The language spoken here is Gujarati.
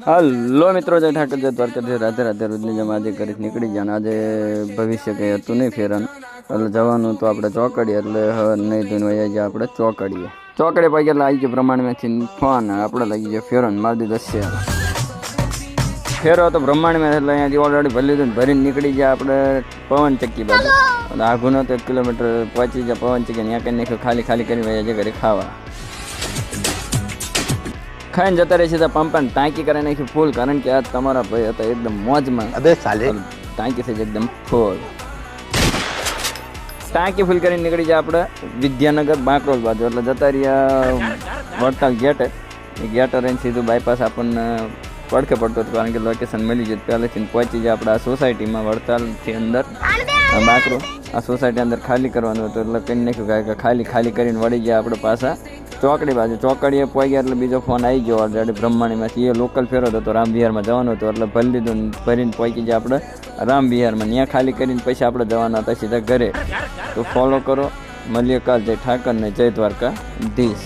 હલો મિત્રો, જય ઠાકર, જય દ્વારકાધીશ, રાધે રાધે. રોજની જેમ આજે કરીશ નીકળી ગયા. આજે ભવિષ્ય કંઈ હતું નહીં ફેરન, એટલે જવાનું તો આપણે ચોકડીએ, એટલે નહીં ધોઈને વયા ગયા આપણે ચોકડીએ. ચોકડીએ પૈકી એટલે આવી ગયો બ્રહ્માંડમાંથી ફોન, આપણે લાગી ગયો ફેરન મારી દીધો છે ફેરો તો બ્રહ્માંડમાં, એટલે અહીંયાથી ઓલરેડી ભરી લીધું, ભરીને નીકળી ગયા આપણે પવન ચક્કી બાજુ. એટલે આઘુનો તો 1 કિલોમીટર પહોંચી ગયા પવન ચક્કી, ત્યાં કંઈ નાખ્યું, ખાલી કરીને વયા જાય ઘરે ખાવા. ખાઈને જતા રહી સીધા પંપ ને ટાંકી કરી નાખી ફૂલ, કારણ કે આ તમારા ભાઈ હતા એકદમ મોજમાં. ટાંકી થઈ એકદમ ફૂલ, ટાંકી ફૂલ કરીને નીકળી જાય આપણે વિદ્યાનગર બાંકરોલ બાજુ. એટલે જતા રહ્યા વડતાલ ગેટે, એ ગેટે રહીને સીધું બાયપાસ આપણને પડખે પડતો હતો, કારણ કે લોકેશન મળી જાય પહેલેથી પહોંચી જાય આપણે આ સોસાયટીમાં વડતાલથી અંદર બાંકરો. આ સોસાયટી અંદર ખાલી કરવાનું હતું, એટલે કંઈ નાખ્યું કે ખાલી કરીને વળી ગયા આપણે પાછા ચોકડી બાજુ. ચોકડીએ પહોંચી ગયા એટલે બીજો ફોન આવી ગયો ઓલરેડી બ્રહ્માંડીમાંથી. એ લોકલ ફેરો હતો, રામવિહારમાં જવાનું હતું, એટલે ભરી લીધું, ભરીને પહોંચી ગયા આપણે રામવિહારમાં. ત્યાં ખાલી કરીને પછી આપણે જવાના હતા સીધા ઘરે. તો ફોલો કરો, મળીએ કાલ. જય ઠાકર ને જય દ્વારકાધીશ.